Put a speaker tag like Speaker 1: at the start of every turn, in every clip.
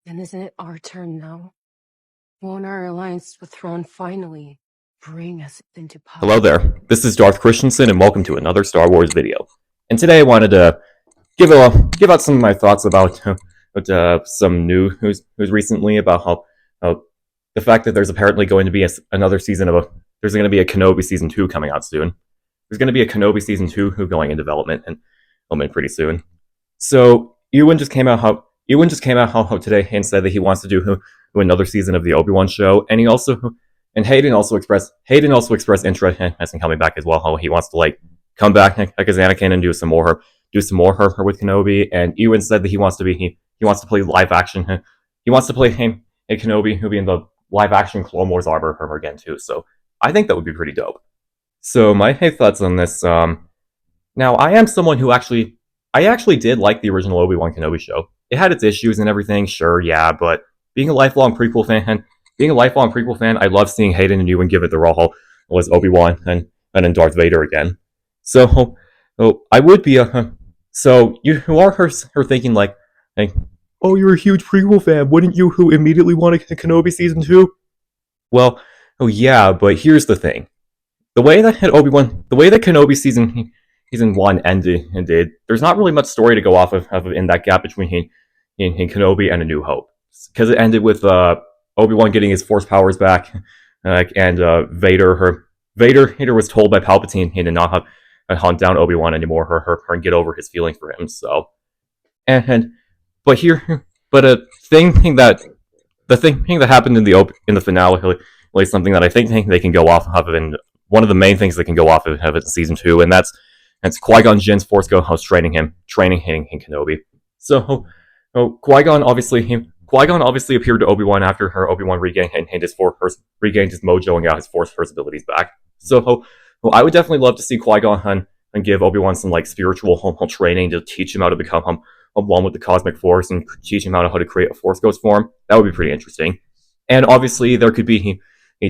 Speaker 1: And isn't it our turn now? Won't our alliance with Thrawn finally bring us into power?
Speaker 2: Hello there, this is Darth Christensen and welcome to another Star Wars video. And today I wanted to give out some of my thoughts about some news recently about how the fact that there's apparently going to be another season there's going to be a Kenobi season 2 coming out soon. There's going to be a Kenobi season 2 going in development and filming pretty soon. So Ewan just came out today and said that he wants to do another season of the Obi Wan show, and Hayden also expressed interest in coming back as well. How he wants to come back as Anakin and do some more with Kenobi. And Ewan said that he wants to play live action. He wants to play him a Kenobi who'll be in the live action Clone Wars armor again too. So I think that would be pretty dope. So my thoughts on this. Now I am someone who actually did like the original Obi Wan Kenobi show. It had its issues and everything, sure, yeah, but being a lifelong prequel fan, I love seeing Hayden and Ewan give it the raw was Obi-Wan and then Darth Vader again. So I would be so you are thinking oh, you're a huge prequel fan, wouldn't you who immediately want a Kenobi season 2? Well, yeah, but here's the thing. The way that Kenobi season 1 ended, there's not really much story to go off of in that gap between Kenobi and A New Hope. Because it ended with Obi-Wan getting his Force powers back, and Vader was told by Palpatine he did not hunt down Obi-Wan anymore, and get over his feelings for him. So, but the thing that happened in the finale, something that I think they can go off of, and one of the main things they can go off of in season 2, and that's Qui Gon Jinn's Force Ghost training Kenobi. So, Qui-Gon obviously appeared to Obi-Wan after Obi-Wan regained his mojo and got his Force abilities back. So I would definitely love to see Qui-Gon and give Obi-Wan some spiritual training to teach him how to become one with the cosmic Force and teach him how to create a Force Ghost form. That would be pretty interesting. And obviously there could be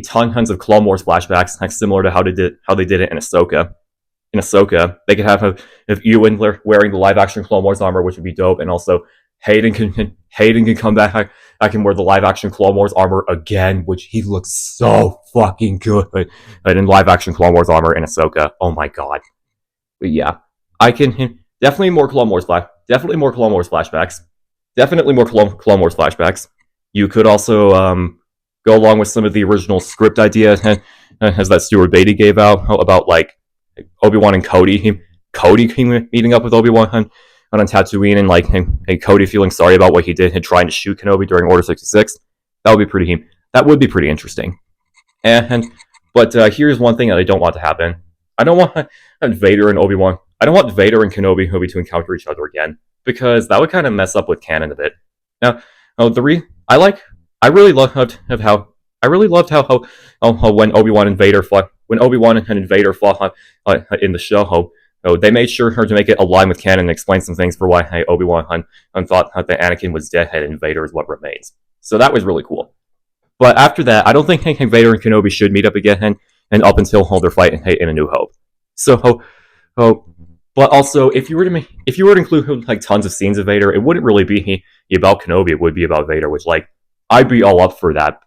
Speaker 2: tons of Clone Wars flashbacks, similar to how they did it in Ahsoka. In Ahsoka, they could have Ewan wearing the live-action Clone Wars armor, which would be dope, and also Hayden can come back. I can wear the live-action Clone Wars armor again, which he looks so fucking good in live-action Clone Wars armor in Ahsoka. Oh my god! But yeah, I can definitely more Clone Wars flashbacks. Definitely more Clone Wars flashbacks. You could also go along with some of the original script ideas as that Stuart Beatty gave out about Obi-Wan and Cody meeting up with Obi-Wan on Tatooine, and Cody feeling sorry about what he did and trying to shoot Kenobi during Order 66. That would be pretty interesting. But here's one thing that I don't want to happen. I don't want Vader and Kenobi to encounter each other again, because that would kind of mess up with canon a bit. Now, I really loved how when Obi-Wan and Vader fought in the show, they made sure to make it align with canon and explain some things for why Obi-Wan thought that Anakin was dead and Vader is what remains. So that was really cool. But after that, I don't think Vader and Kenobi should meet up again, and up until their fight in A New Hope. So, but also if you were to include tons of scenes of Vader, it wouldn't really be about Kenobi. It would be about Vader, which I'd be all up for that.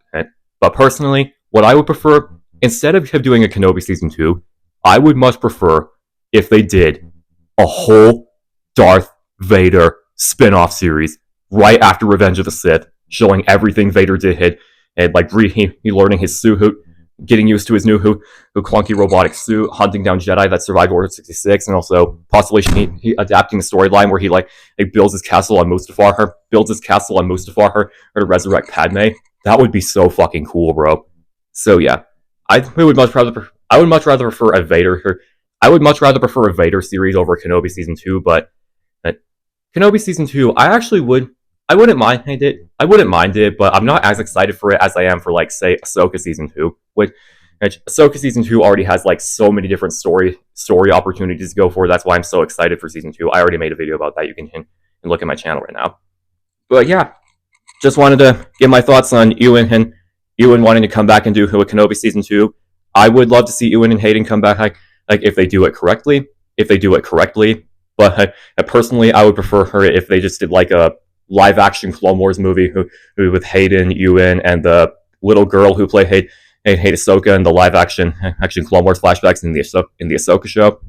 Speaker 2: But personally, what I would prefer, instead of doing a Kenobi season 2, I would much prefer if they did a whole Darth Vader spin-off series right after Revenge of the Sith, showing everything Vader did, and he learning his suit, getting used to his new clunky robotic suit, hunting down Jedi that survived Order 66, and also possibly he adapting the storyline where he builds his castle on Mustafar to resurrect Padme. That would be so fucking cool, bro. So yeah, I would much rather prefer a Vader series over Kenobi season 2, but Kenobi season 2, I wouldn't mind it, but I'm not as excited for it as I am for say Ahsoka season 2. Which Ahsoka season 2 already has so many different story opportunities to go for. That's why I'm so excited for season 2. I already made a video about that. You can look at my channel right now. But yeah, just wanted to give my thoughts on Ewan wanting to come back and do a Kenobi season 2. I would love to see Ewan and Hayden come back if they do it correctly. But personally, I would prefer her if they just did live-action Clone Wars movie who with Hayden, Ewan, and the little girl who played Ahsoka in the live-action Clone Wars flashbacks in the Ahsoka show.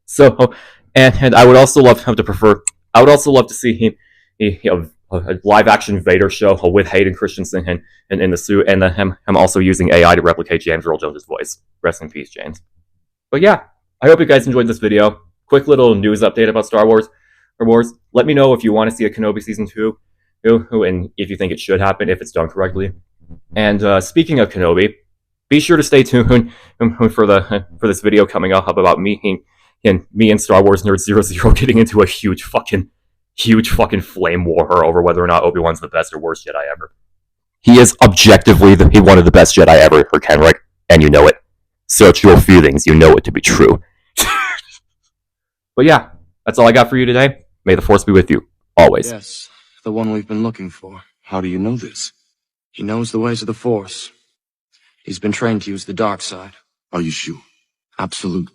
Speaker 2: So, and I would also love to see a live-action Vader show with Hayden Christensen and in the suit, and then him also using AI to replicate James Earl Jones' voice. Rest in peace, James. But yeah, I hope you guys enjoyed this video. Quick little news update about Star Wars. Let me know if you want to see a Kenobi Season 2, and if you think it should happen, if it's done correctly. And speaking of Kenobi, be sure to stay tuned for this video coming up about me and Star Wars Nerd 00 getting into a huge fucking flame war over whether or not Obi Wan's the best or worst Jedi ever. He is objectively one of the best Jedi ever, Kenrick, and you know it. Search your feelings, you know it to be true. But yeah, that's all I got for you today. May the Force be with you, always.
Speaker 3: Yes, the one we've been looking for.
Speaker 4: How do you know this?
Speaker 3: He knows the ways of the Force. He's been trained to use the dark side.
Speaker 4: Are you sure?
Speaker 3: Absolutely.